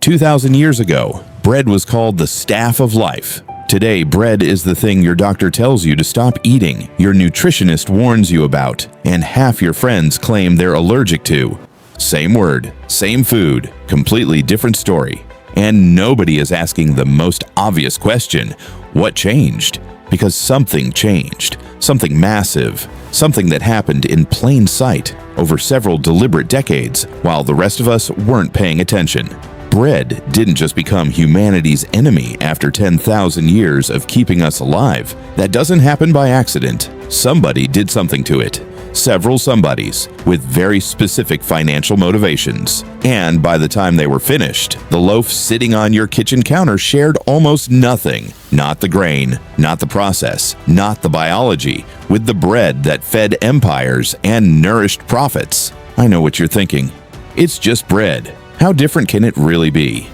2,000 years ago, bread was called the staff of life. Today, bread is the thing your doctor tells you to stop eating, your nutritionist warns you about, and half your friends claim they're allergic to. Same word, same food, completely different story. And nobody is asking the most obvious question, what changed? Because something changed, something massive, something that happened in plain sight over several deliberate decades while the rest of us weren't paying attention. Bread didn't just become humanity's enemy after 10,000 years of keeping us alive. That doesn't happen by accident. Somebody did something to it. Several somebodies with very specific financial motivations. And by the time they were finished, the loaf sitting on your kitchen counter shared almost nothing. Not the grain, not the process, not the biology, with the bread that fed empires and nourished prophets. I know what you're thinking. It's just bread. How different can it really be?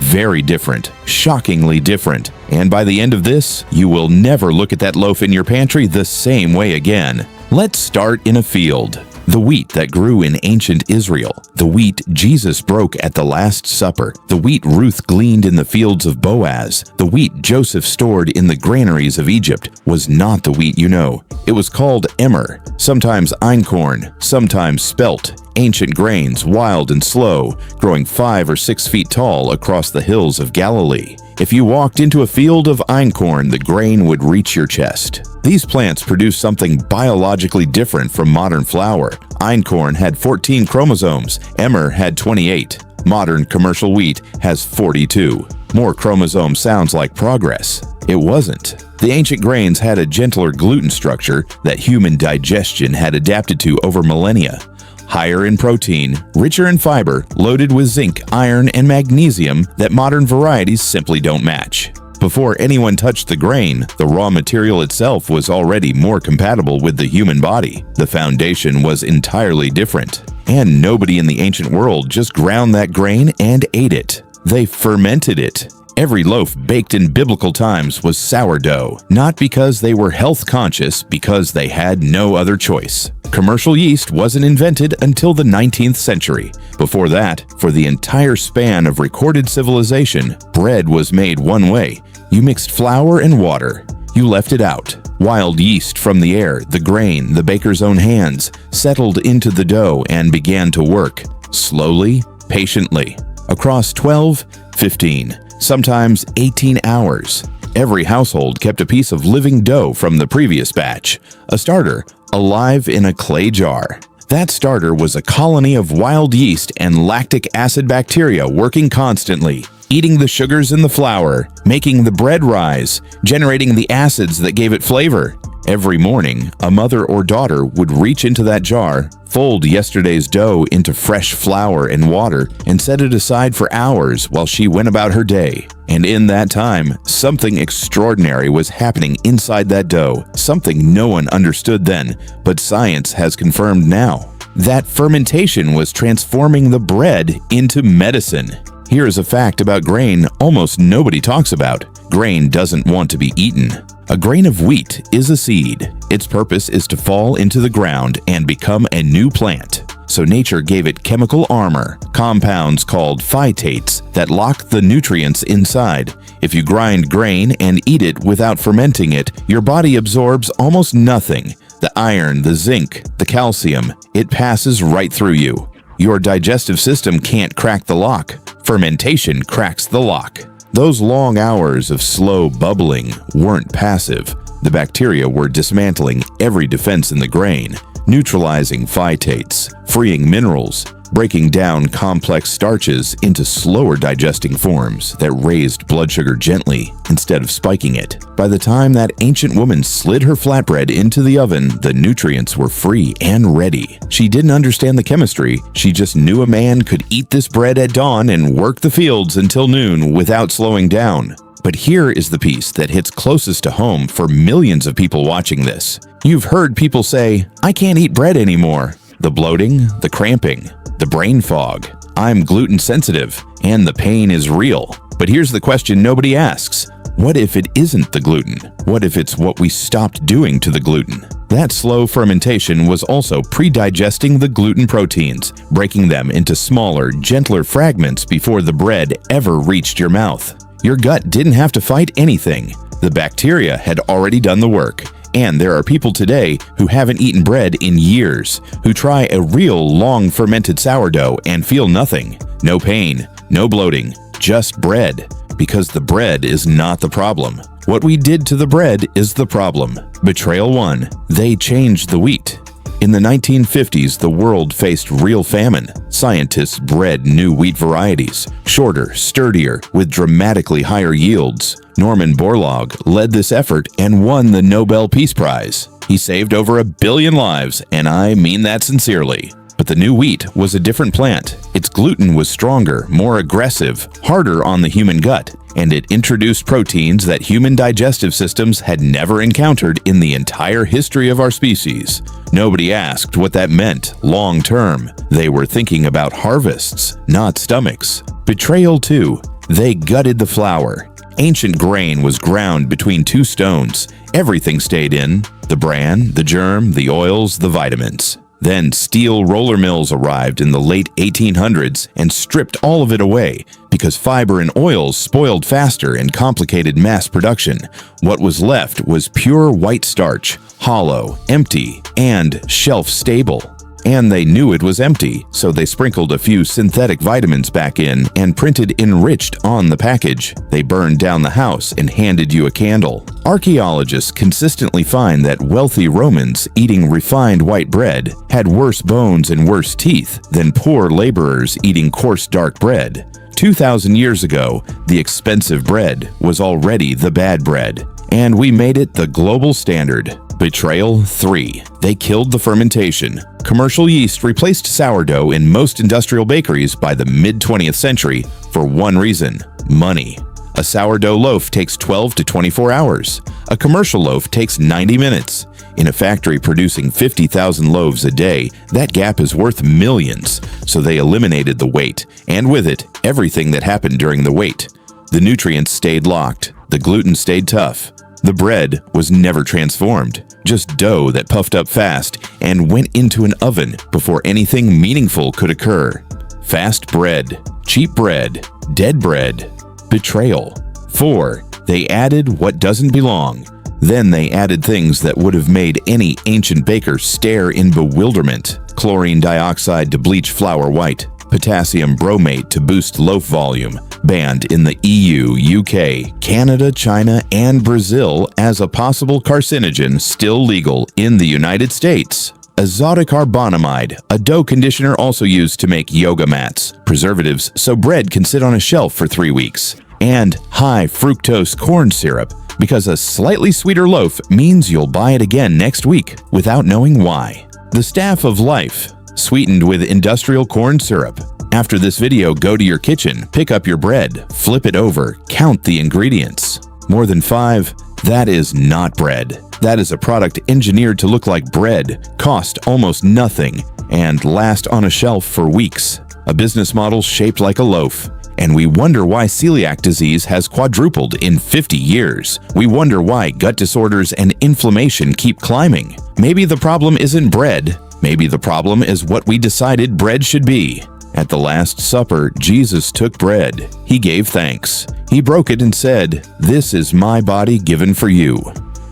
Very different, shockingly different. And by the end of this, you will never look at that loaf in your pantry the same way again. Let's start in a field. The wheat that grew in ancient Israel, the wheat Jesus broke at the Last Supper, the wheat Ruth gleaned in the fields of Boaz, the wheat Joseph stored in the granaries of Egypt was not the wheat you know. It was called emmer, sometimes einkorn, sometimes spelt, ancient grains, wild and slow, growing 5 or 6 feet tall across the hills of Galilee. If you walked into a field of einkorn, the grain would reach your chest. These plants produce something biologically different from modern flour. Einkorn had 14 chromosomes, emmer had 28. Modern commercial wheat has 42. More chromosomes sounds like progress. It wasn't. The ancient grains had a gentler gluten structure that human digestion had adapted to over millennia. Higher in protein, richer in fiber, loaded with zinc, iron, and magnesium that modern varieties simply don't match. Before anyone touched the grain, the raw material itself was already more compatible with the human body. The foundation was entirely different. And nobody in the ancient world just ground that grain and ate it. They fermented it. Every loaf baked in biblical times was sourdough, not because they were health conscious, because they had no other choice. Commercial yeast wasn't invented until the 19th century. Before that, for the entire span of recorded civilization, bread was made one way. You mixed flour and water. You left it out. Wild yeast from the air, the grain, the baker's own hands, settled into the dough and began to work, slowly, patiently, across 12, 15, sometimes 18 hours. Every household kept a piece of living dough from the previous batch, a starter, alive in a clay jar. That starter was a colony of wild yeast and lactic acid bacteria working constantly, eating the sugars in the flour, making the bread rise, generating the acids that gave it flavor. Every morning, a mother or daughter would reach into that jar, fold yesterday's dough into fresh flour and water, and set it aside for hours while she went about her day. And in that time, something extraordinary was happening inside that dough, something no one understood then, but science has confirmed now. That fermentation was transforming the bread into medicine. Here is a fact about grain almost nobody talks about. Grain doesn't want to be eaten. A grain of wheat is a seed. Its purpose is to fall into the ground and become a new plant. So nature gave it chemical armor, compounds called phytates that lock the nutrients inside. If you grind grain and eat it without fermenting it, your body absorbs almost nothing. The iron, the zinc, the calcium, it passes right through you. Your digestive system can't crack the lock. Fermentation cracks the lock. Those long hours of slow bubbling weren't passive. The bacteria were dismantling every defense in the grain, neutralizing phytates, freeing minerals, breaking down complex starches into slower digesting forms that raised blood sugar gently instead of spiking it. By the time that ancient woman slid her flatbread into the oven, the nutrients were free and ready. She didn't understand the chemistry, she just knew a man could eat this bread at dawn and work the fields until noon without slowing down. But here is the piece that hits closest to home for millions of people watching this. You've heard people say, "I can't eat bread anymore." The bloating, the cramping, the brain fog. I'm gluten sensitive, and the pain is real. But here's the question nobody asks. What if it isn't the gluten? What if it's what we stopped doing to the gluten? That slow fermentation was also pre-digesting the gluten proteins, breaking them into smaller, gentler fragments before the bread ever reached your mouth. Your gut didn't have to fight anything. The bacteria had already done the work. And there are people today who haven't eaten bread in years, who try a real long fermented sourdough and feel nothing. No pain, no bloating, just bread. Because the bread is not the problem. What we did to the bread is the problem. Betrayal 1. They changed the wheat. In the 1950s, the world faced real famine. Scientists bred new wheat varieties, shorter, sturdier, with dramatically higher yields. Norman Borlaug led this effort and won the Nobel Peace Prize. He saved over 1 billion lives, and I mean that sincerely. But the new wheat was a different plant. Its gluten was stronger, more aggressive, harder on the human gut, and it introduced proteins that human digestive systems had never encountered in the entire history of our species. Nobody asked what that meant long term. They were thinking about harvests, not stomachs. Betrayal 2. They gutted the flour. Ancient grain was ground between 2 stones. Everything stayed in: the bran, the germ, the oils, the vitamins. Then steel roller mills arrived in the late 1800s and stripped all of it away because fiber and oils spoiled faster and complicated mass production. What was left was pure white starch, hollow, empty, and shelf-stable. And they knew it was empty, so they sprinkled a few synthetic vitamins back in and printed "enriched" on the package. They burned down the house and handed you a candle. Archaeologists consistently find that wealthy Romans eating refined white bread had worse bones and worse teeth than poor laborers eating coarse dark bread. 2,000 years ago, the expensive bread was already the bad bread, and we made it the global standard. Betrayal 3. They killed the fermentation. Commercial yeast replaced sourdough in most industrial bakeries by the mid-20th century for one reason: money. A sourdough loaf takes 12 to 24 hours. A commercial loaf takes 90 minutes. In a factory producing 50,000 loaves a day, that gap is worth millions. So they eliminated the wait, and with it, everything that happened during the wait. The nutrients stayed locked. The gluten stayed tough. The bread was never transformed, just dough that puffed up fast and went into an oven before anything meaningful could occur. Fast bread, cheap bread, dead bread. Betrayal. 4. They added what doesn't belong. Then they added things that would have made any ancient baker stare in bewilderment. Chlorine dioxide to bleach flour white. Potassium bromate to boost loaf volume. Banned in the EU, UK, Canada, China, and Brazil as a possible carcinogen, still legal in the United States. Azotocarbonamide, a dough conditioner also used to make yoga mats. Preservatives so bread can sit on a shelf for 3 weeks. And high fructose corn syrup, because a slightly sweeter loaf means you'll buy it again next week without knowing why. The Staff of Life, sweetened with industrial corn syrup. After this video, go to your kitchen, pick up your bread, flip it over, count the ingredients. More than 5? That is not bread. That is a product engineered to look like bread, cost almost nothing, and last on a shelf for weeks. A business model shaped like a loaf. And we wonder why celiac disease has quadrupled in 50 years. We wonder why gut disorders and inflammation keep climbing. Maybe the problem isn't bread. Maybe the problem is what we decided bread should be. At the Last Supper, Jesus took bread. He gave thanks. He broke it and said, "This is my body given for you."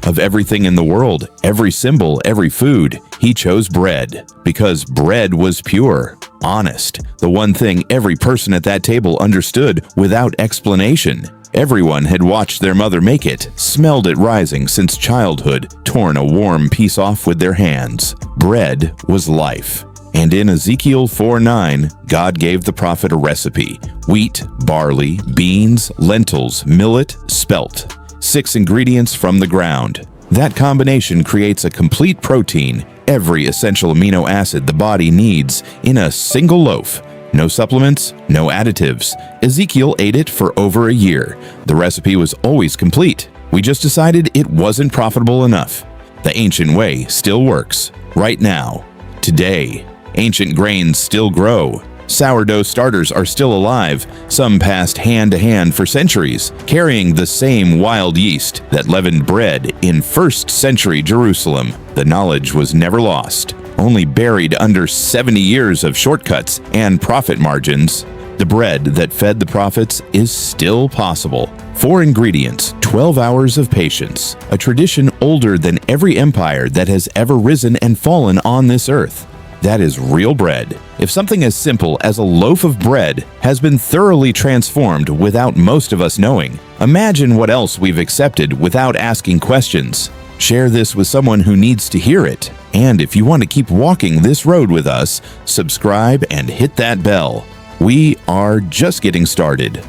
Of everything in the world, every symbol, every food, he chose bread because bread was pure, honest, the one thing every person at that table understood without explanation. Everyone had watched their mother make it, smelled it rising since childhood, torn a warm piece off with their hands. Bread was life. And in Ezekiel 4:9, God gave the prophet a recipe: wheat, barley, beans, lentils, millet, spelt. 6 ingredients from the ground. That combination creates a complete protein, every essential amino acid the body needs, in a single loaf. No supplements, no additives. Ezekiel ate it for over a year. The recipe was always complete. We just decided it wasn't profitable enough. The ancient way still works. Right now. Today. Ancient grains still grow. Sourdough starters are still alive, some passed hand to hand for centuries, carrying the same wild yeast that leavened bread in 1st century Jerusalem. The knowledge was never lost, only buried under 70 years of shortcuts and profit margins. The bread that fed the prophets is still possible. 4 ingredients, 12 hours of patience, a tradition older than every empire that has ever risen and fallen on this earth. That is real bread. If something as simple as a loaf of bread has been thoroughly transformed without most of us knowing, imagine what else we've accepted without asking questions. Share this with someone who needs to hear it. And if you want to keep walking this road with us, subscribe and hit that bell. We are just getting started.